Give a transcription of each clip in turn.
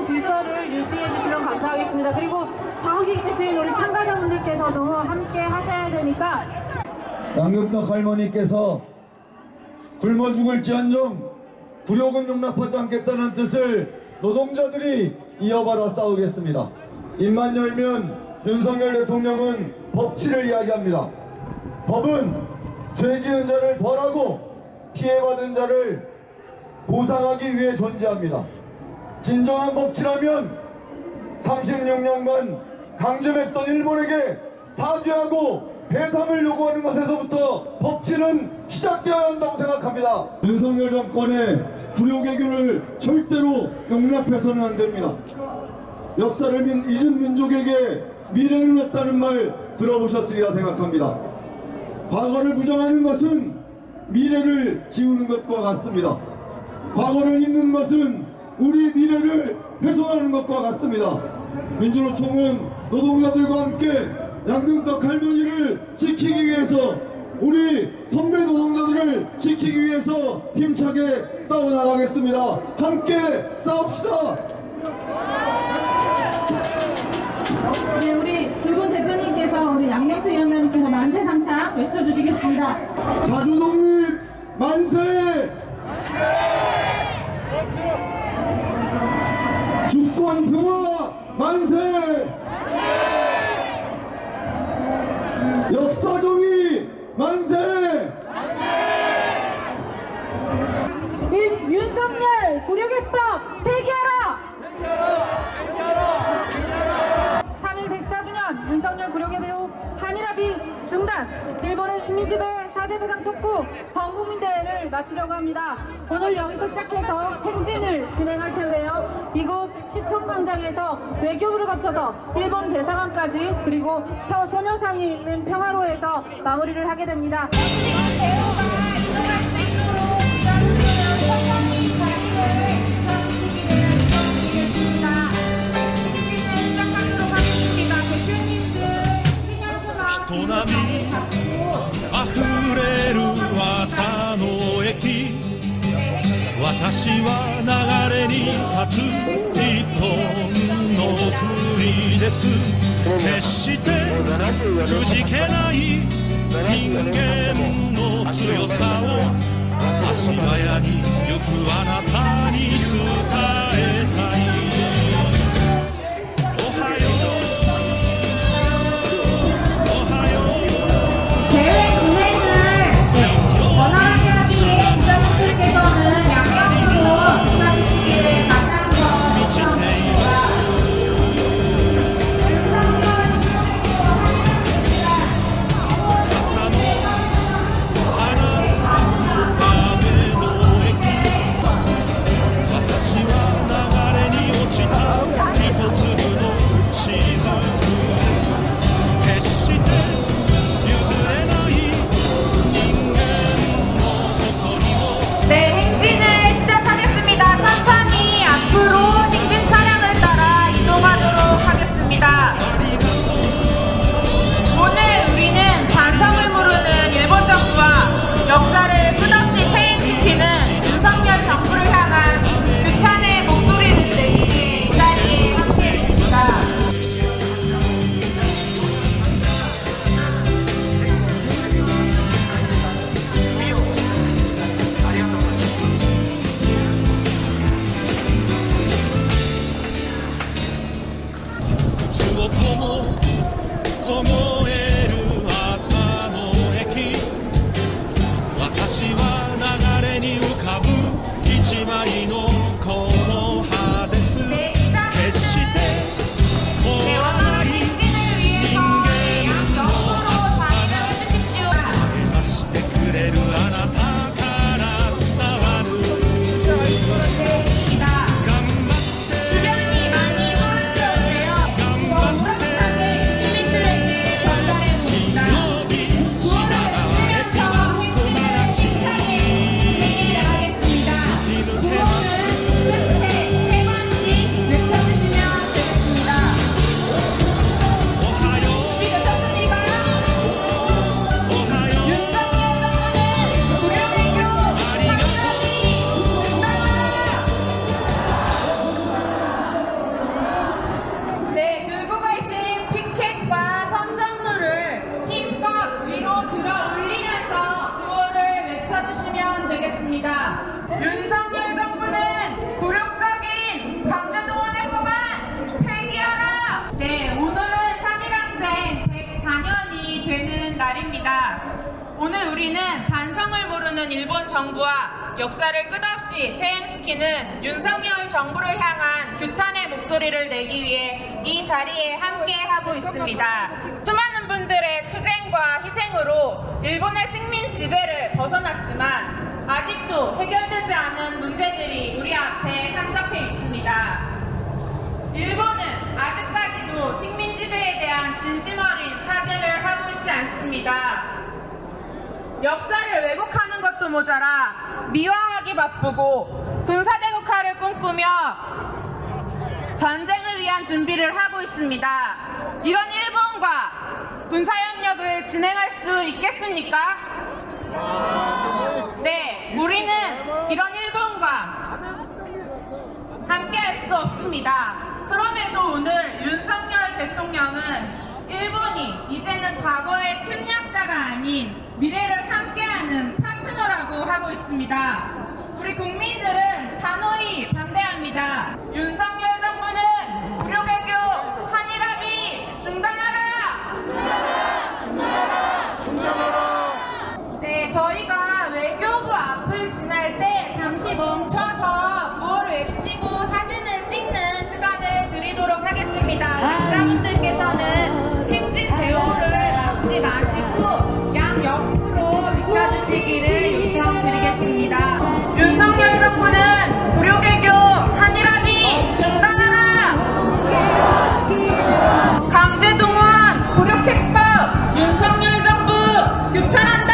좋은 질서를 유지해 주시면 감사하겠습니다. 그리고 저기 계신 우리 참가자분들께서도 함께 하셔야 되니까 양육덕 할머니께서 굶어 죽을지언정 굴욕은 용납하지 않겠다는 뜻을 노동자들이 이어받아 싸우겠습니다. 입만 열면 윤석열 대통령은 법치를 이야기합니다. 법은 죄 지은 자를 벌하고 피해받은 자를 보상하기 위해 존재합니다. 진정한 법치라면 36년간 강점했던 일본에게 사죄하고 배상을 요구하는 것에서부터 법치는 시작되어야 한다고 생각합니다. 윤석열 정권의 굴욕외교를 절대로 용납해서는 안 됩니다. 역사를 잊은 민족에게 미래는 없다는 말 들어보셨으리라 생각합니다. 과거를 부정하는 것은 미래를 지우는 것과 같습니다. 과거를 잊는 것은 우리 미래를 훼손하는 것과 같습니다. 민주노총은 노동자들과 함께 양등떡 할머니를 지키기 위해서, 우리 선배 노동자들을 지키기 위해서 힘차게 싸워나가겠습니다. 함께 싸웁시다. 네, 우리 두 분 대표님께서 우리 양명수 위원장님께서 만세 삼창 외쳐주시겠습니다. 자주독립 만세! 주권 평화 만세! 역사정의 만세! 윤석열 굴욕외법 폐기하라! 3.1 104주년 윤석열 굴욕의 배후 한일합의 중단, 일본의 식민지배 사죄배상 촉구 범국민대회를 마치려고 합니다. 오늘 여기서 시작해서 행진을 진행할 텐데요. 이곳 시청광장에서 외교부를 거쳐서 일본 대사관까지, 그리고 소녀상이 있는 평화로에서 마무리를 하게 됩니다.人波あふれる朝の駅、私は流れに立つ一本の杭です。決してくじけない人間の強さを足早に行くあなたに伝えたい。 윤석열 정부는 굴욕적인 강제동원 해법안 폐기하라! 네, 오늘은 3.1항쟁 104년이 되는 날입니다. 오늘 우리는 반성을 모르는 일본 정부와 역사를 끝없이 퇴행시키는 윤석열 정부를 향한 규탄의 목소리를 내기 위해 이 자리에 함께 하고 있습니다. 수많은 분들의 투쟁과 희생으로 일본의 식민 지배를 벗어났지만 아직도 해결되지 않은 문제들이 우리 앞에 산적해 있습니다. 일본은 아직까지도 식민 지배에 대한 진심 어린 사죄를 하고 있지 않습니다. 역사를 왜곡하는 것도 모자라 미화하기 바쁘고 군사대국화를 꿈꾸며 전쟁을 위한 준비를 하고 있습니다. 이런 일본과 군사협력을 진행할 수 있겠습니까? 네, 우리는 이런 일본과 함께 할 수 없습니다. 그럼에도 오늘 윤석열 대통령은 일본이 이제는 과거의 침략자가 아닌 미래를 함께하는 파트너라고 하고 있습니다. 우리 국민들은 단호히 반대합니다. 윤석열 정부는 굴욕외교 한일합의 중단하라! 네, 저희가 외교부 앞을 지날 때 잠시 멈춰서 구호를 외치고 사진을 찍는 시간을 드리도록 하겠습니다. 여러분들께서는 행진 대우를 막지 마시고 양 옆으로 비켜주시기를 요청드리겠습니다. 윤석열 정부는 굴욕외교 한일합의 중단하라! 강제동원 굴욕해법 윤석열 정부 규탄한다!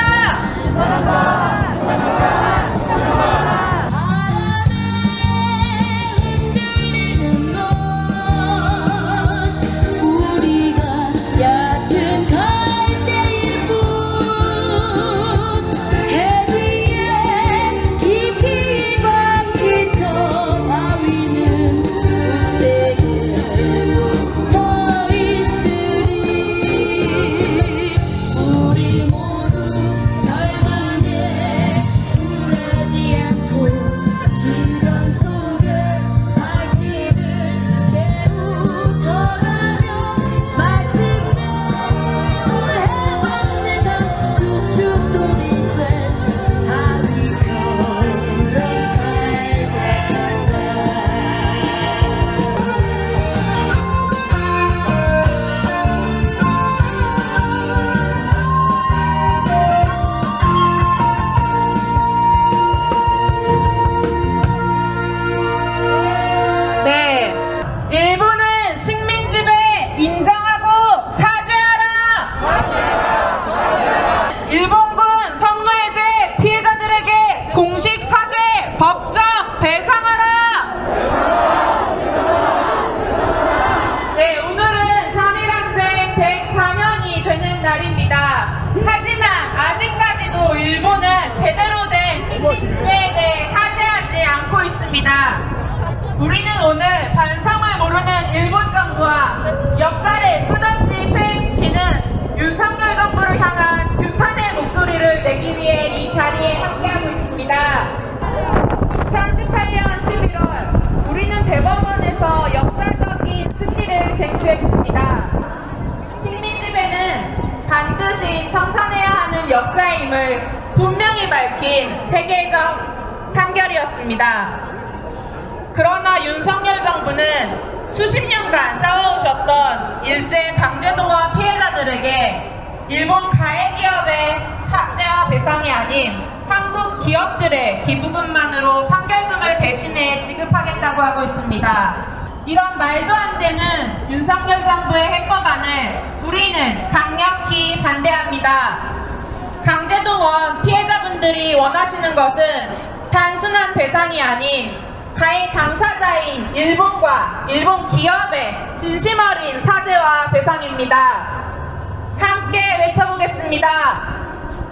우리가 얕은 갈대일 뿐 해위에 깊이 박힌 저 바위는 굳세게 서 있으리 우리 모두 절반에 굴하지 않고 시련 속에 자신을 깨우쳐가며 마침내 해방 세상 쭉쭉 돌이돼 바위처럼 네, 일본은 식민지배 인정하고 사죄하라! 일본군 성노예제 피해자들에게 공식 사죄 법적 배상하라! 네, 오늘은 3.1항쟁 104년이 되는 날입니다. 하지만 아직까지도 일본은 제대로 된 식민지배에 대해 사죄하지 않고 있습니다. 우리는 오늘 반성을 모르는 일본 정부와 역사를 끝없이 퇴행시키는 윤석열 정부를 향한 규탄의 목소리를 내기 위해 이 자리에 함께하고 있습니다. 2018년 11월 우리는 대법원에서 역사적인 승리를 쟁취했습니다. 식민지배는 반드시 청산해야 하는 역사임을 분명히 밝힌 세계적 판결이었습니다. 그러나 윤석열 정부는 수십 년간 싸워오셨던 일제 강제동원 피해자들에게 일본 가해 기업의 사죄와 배상이 아닌 한국 기업들의 기부금만으로 판결금을 대신해 지급하겠다고 하고 있습니다. 이런 말도 안 되는 윤석열 정부의 해법안을 우리는 강력히 반대합니다. 강제동원 피해자분들이 원하시는 것은 단순한 배상이 아닌 가해 당사자인 일본과 일본 기업의 진심 어린 사죄와 배상입니다. 함께 외쳐보겠습니다.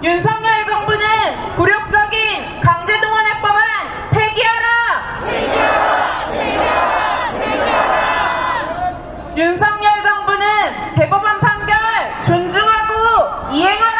윤석열 정부는 굴욕적인 강제동원 해법안 폐기하라! 윤석열 정부는 대법원 판결 존중하고 이행하라!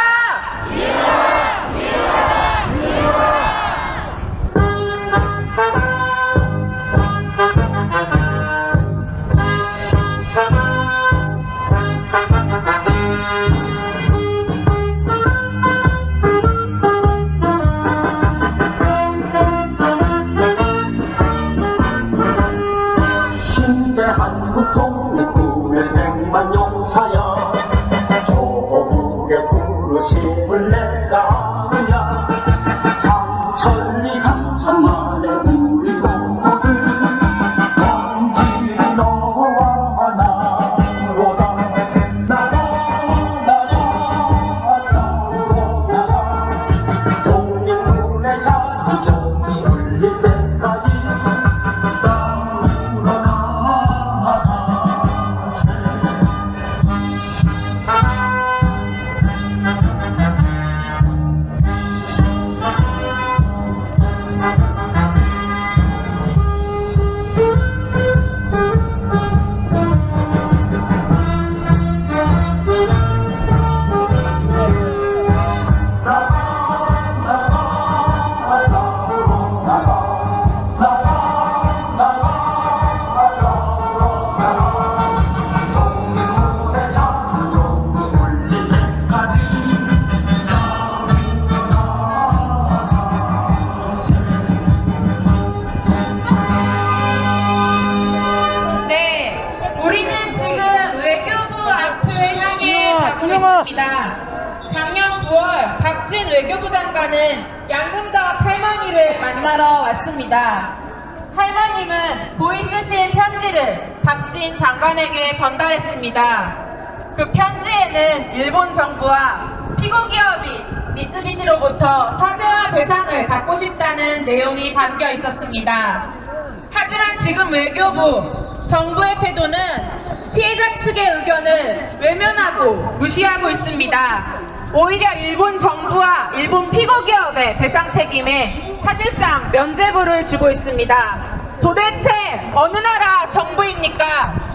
있습니다. 작년 9월 박진 외교부 장관은 양금덕 할머니를 만나러 왔습니다. 할머님은 보이스 시인 편지를 박진 장관에게 전달했습니다. 그 편지에는 일본 정부와 피고기업인 미쓰비시로부터 사죄와 배상을 받고 싶다는 내용이 담겨 있었습니다. 하지만 지금 외교부, 정부의 태도는 피해자 측의 의견을 외면하고 무시하고 있습니다. 오히려 일본 정부와 일본 피고기업의 배상 책임에 사실상 면죄부를 주고 있습니다. 도대체 어느 나라 정부입니까?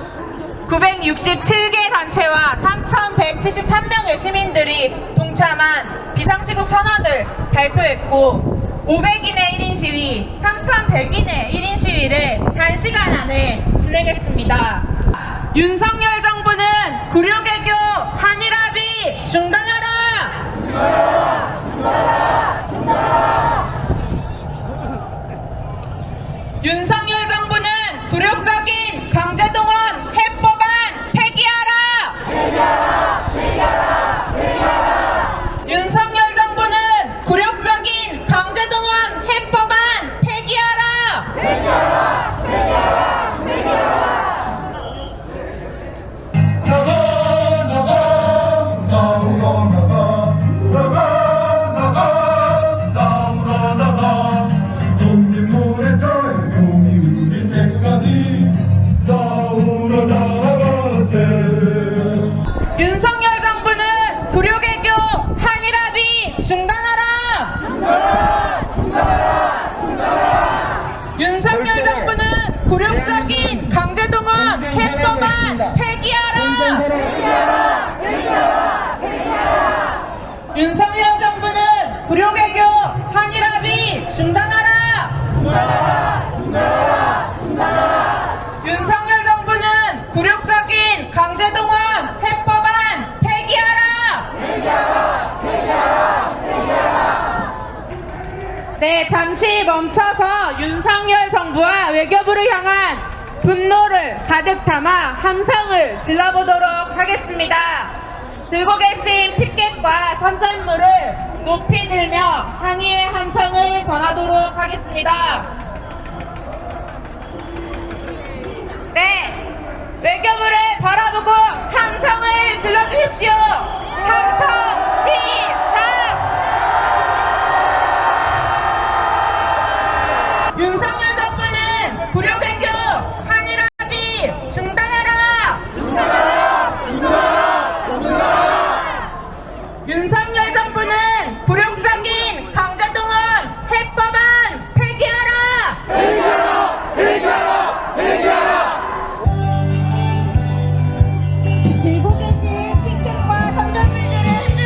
967개 단체와 3,173명의 시민들이 동참한 비상시국 선언을 발표했고 500인의 1인 시위, 3,100인의 1인 시위를 단시간 안에 진행했습니다. 윤석열 정부는 구류개교 한일합의 중단하라! 윤석열 정부는 굴욕적인 강제동원 해법안 폐기하라! 윤석열 정부는 굴욕적인 강제동원 해법안 폐기하라! 국민물의 자유종이 우리 때까지 싸우러 나가세. 윤석열 정부는 굴욕개교 한일합의 중단하라! 윤석열 정부는 굴욕적인 강제동원 해법안 폐기하라! 윤석열 정부는 굴욕개교 한일합의 중단하라! 윤석열 정부는 굴욕적인 강제동원 해법안 폐기하라! 네, 잠시 멈춰서 윤석열 정부와 외교부를 향한 분노를 가득 담아 함성을 질러보도록 하겠습니다. 들고 계신 피켓과 선전물을 높이 들며 항의의 함성을 전하도록 하겠습니다. 네, 외교부를 바라보고 함성을 질러주십시오. 함성 시작! 윤석열 정부는 굴욕개교 한일합의 중단하라! 윤석열 정부는 굴욕적인 강제동원 해법안 폐기하라! 들고 계신 피켓과 선전물들을 흔들어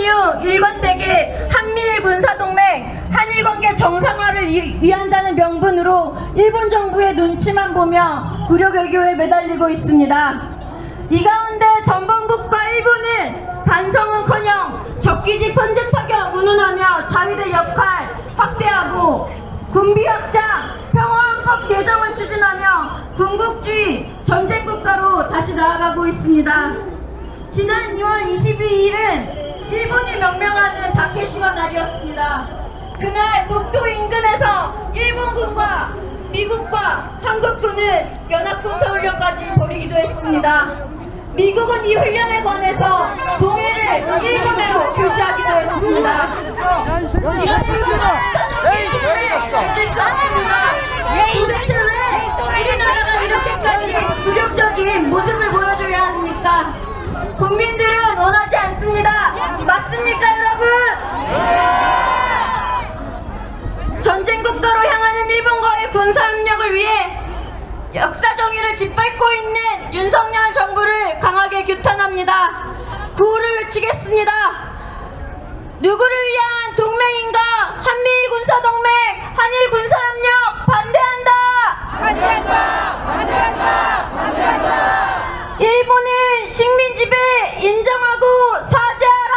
이후 일관되게 한미일 군사동맹, 한일관계 정상화를 위한다는 명분으로 일본 정부의 눈치만 보며 굴욕외교에 매달리고 있습니다. 이 가운데 전범국가 일본은 반성은커녕 적기직 선제타격 운운하며 자위대 역할 확대하고 군비 확장, 평화헌법 개정을 추진하며 군국주의 전쟁국가로 다시 나아가고 있습니다. 지난 2월 22일은 일본이 명명하는 다케시마 날이었습니다. 그날 독도 인근에서 일본군과 미국과 한국군은 연합군사훈련까지 벌이기도 했습니다. 미국은 이 훈련에 관해서 동해를 일본으로 표시하기도 했습니다. 이런 일본과 사전기 동맹 잊을 수 없습니다. 도대체 왜 우리나라가 이렇게까지 굴욕적인 모습을 보여줘야 합니까? 국민들은 원하지 않습니다. 맞습니까, 여러분? 전쟁국가로 향하는 일본과의 군사협력을 위해 역사 정의를 짓밟고 있는 윤석열 정부를 강하게 규탄합니다. 구호를 외치겠습니다. 누구를 위한 동맹인가? 한미일 군사동맹, 한일 군사협력 반대한다! 반대한다! 일본은 식민 지배 인정하고 사죄하라!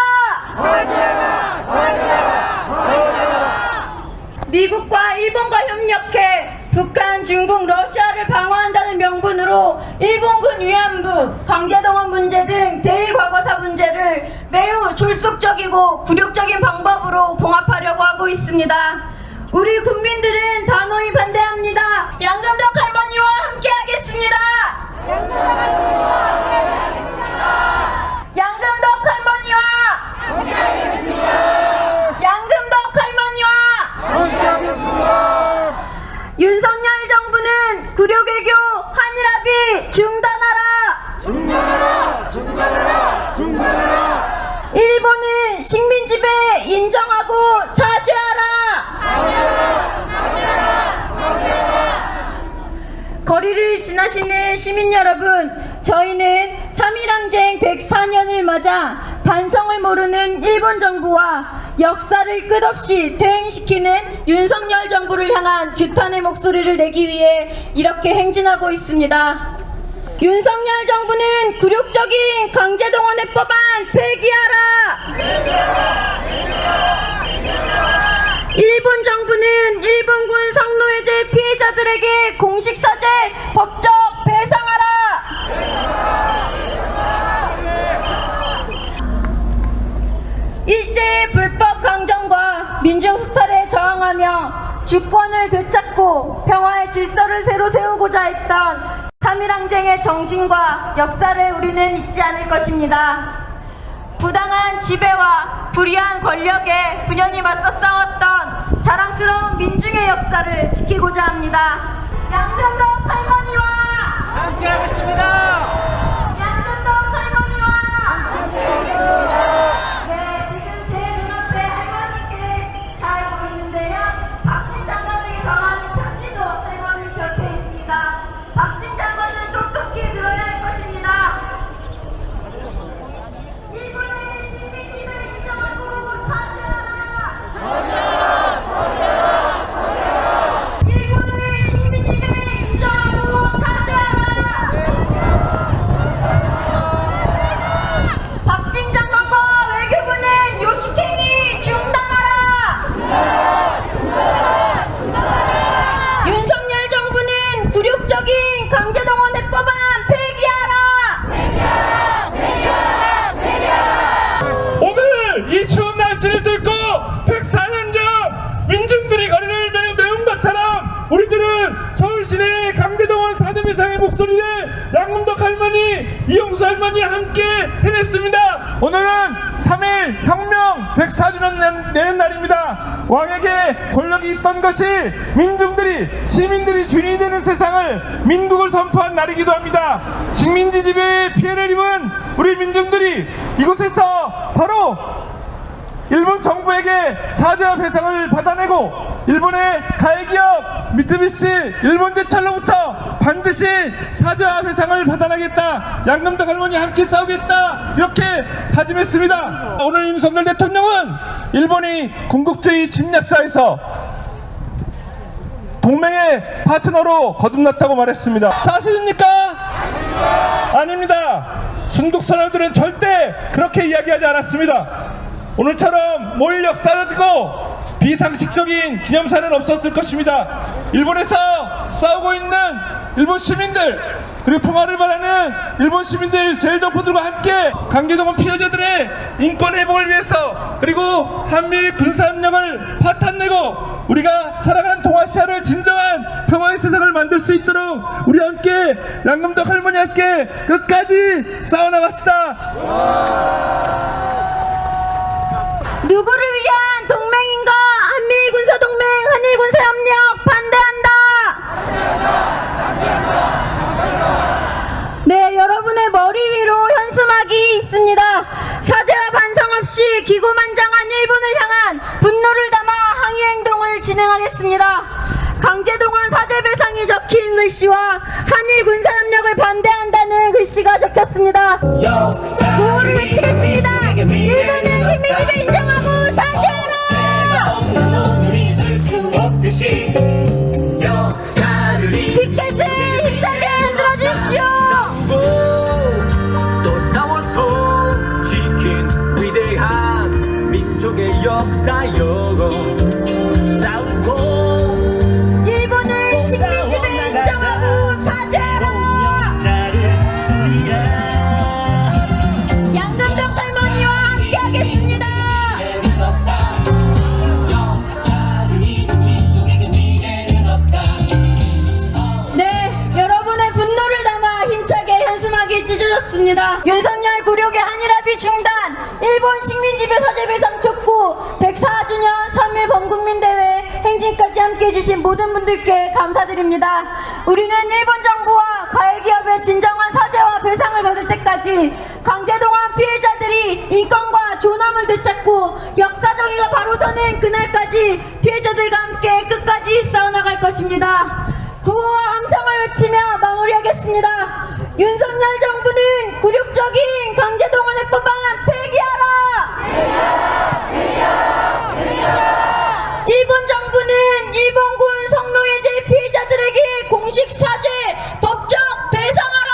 미국과 일본과 협력해 북한, 중국, 러시아를 방어한다는 명분으로 일본군 위안부, 강제동원 문제 등 대일과거사 문제를 매우 졸속적이고 굴욕적인 방법으로 봉합하려고 하고 있습니다. 우리 국민들은 단호히 반대합니다. 양금덕 할머니와 함께하겠습니다. 양금덕 할머니와 양금덕 할머니와 윤석열 정부는 굴욕외교 한일합의 중단하라! 일본은 식민 지배 인정하고 사죄하라! 거리를 지나시는 시민 여러분, 저희는 3.1항쟁 104년을 맞아 반성을 모르는 일본 정부와 역사를 끝없이 퇴행시키는 윤석열 정부를 향한 규탄의 목소리를 내기 위해 이렇게 행진하고 있습니다. 윤석열 정부는 굴욕적인 강제동원해법안 폐기하라! 일본 정부는 일본군 성노예제 피해자들에게 공식 사죄, 법적 배상하라! 일제의 불법 강점과 민중 수탈에 저항하며 주권을 되찾고 평화의 질서를 새로 세우고자 했던 3.1항쟁의 정신과 역사를 우리는 잊지 않을 것입니다. 부당한 지배와 불의한 권력에 분연히 맞서 싸웠던 자랑스러운 민중의 역사를 지키고자 합니다. 양금덕 할머니와 함께하겠습니다. 양금덕 할머니와 함께하겠습니다. 네, 지금 제 눈앞에 할머니께 잘 보이는데요. 박진 장관에게 전하는 편지도 할머니 곁에 있습니다. 박진 장관은 똑똑히 들어야 할 것입니다. 일본의 식민지배 인정하고 사죄하라! 일본의 식민지배 인정하고 사죄하라! 박진 장관과 외교부는 요식행위 중단하라! 윤석열 정부는 굴욕적인 강제동원해법안 폐기하라! 오늘 이 추운 날씨를 뚫고 104년 전 민중들이 거리를 메운 것처럼 우리들은 서울 시내의 강제동원 사죄배상의 목소리를 양금덕 할머니, 이용수 할머니와 함께 해냈습니다. 오늘은 3.1 혁명 104주년 되는 날입니다. 왕에게 권력이 있던 것이 민중들이, 시민들이 주인이 되는 세상을, 민국을 선포한 날이기도 합니다. 식민지 지배의 피해를 입은 우리 민중들이 이곳에서 바로 일본 정부에게 사죄와 배상을 받아내고 일본의 가해기업 미쓰비시 일본제철로부터 반드시 사죄와 배상을 받아내겠다. 양금덕 할머니 함께 싸우겠다. 이렇게 다짐했습니다. 오늘 윤석열 대통령은 일본이 군국주의 침략자에서 동맹의 파트너로 거듭났다고 말했습니다. 사실입니까? 아닙니다. 순국 선열들은 절대 그렇게 이야기하지 않았습니다. 오늘처럼 몰 역사지고 비상식적인 기념사는 없었을 것입니다. 일본에서 싸우고 있는 일본 시민들, 그리고 평화를 바라는 일본 시민들, 제일동포들과 함께 강제동원 피해자들의 인권 회복을 위해서, 그리고 한미일 군사협력을 파탄내고 우리가 살아가는 동아시아를 진정한 평화의 세상을 만들 수 있도록 우리 함께 양금덕 할머니 함께 끝까지 싸워나갑시다. 누구를 위한 동맹인가? 한미일 군사동맹, 한일 군사협력 반대한다. 네, 여러분의 머리 위로 현수막이 있습니다. 사죄와 반성 없이 기고만장한 일본을 향한 분노를 담아 항의 행동을 진행하겠습니다. 강제동원 사죄배상이 적힌 글씨와 한일 군사협력을 반대한다는 글씨가 적혔습니다. 구호를 외치겠습니다. 일본은 식민지배 인정하고 사죄하라! 피켓을 힘차게 흔들어주십시오. 또 싸워서 지킨 위대한 민족의 역사여. 싸우고 일본은 식민지배 인정하고 사죄하라! 양금덕 할머니와 함께하겠습니다. 네, 여러분의 분노를 담아 힘차게 현수막이 찢어졌습니다. 윤석열 굴욕의 한일합의 중단, 일본 식민지배 사죄배상 촉구, 104주년 3.1 범국민대회 행진까지 함께해주신 모든 분들께 감사드립니다. 우리는 일본 정부와 가해기업의 진정한 사죄와 배상을 받을 때까지 강제동원 피해자들이 인권과 존엄을 되찾고 역사정의가 바로 서는 그날까지 피해자들과 함께 끝까지 싸워나갈 것입니다. 구호와 함성을 외치며 마무리하겠습니다. 윤석열 정부는 굴욕적인 강제동원의 법안 폐기하라! 일본 정부는 일본군 성노예제 피해자들에게 공식 사죄, 법적 배상하라!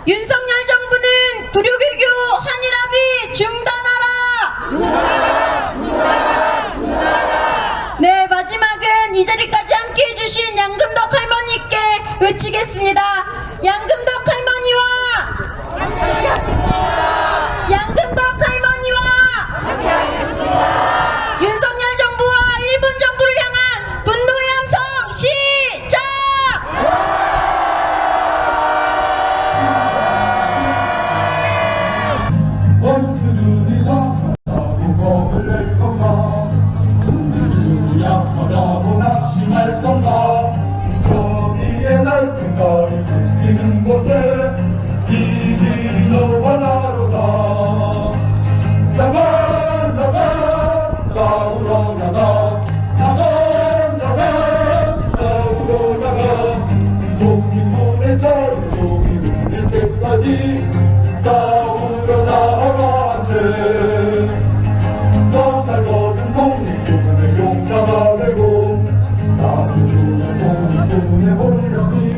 윤석열 정부는 굴욕외교 한일합의 중단하라! 네, 마지막은 이 자리까지 함께 해주신 양금덕 할머니께 외치겠습니다. 양금덕 할머니와 윤석열 정부와 일본 정부를 향한 분노의 함성 시작! 싸우러 나가세. 너 살거든 독립군의 용사가 되고 나도 독립군의 권력이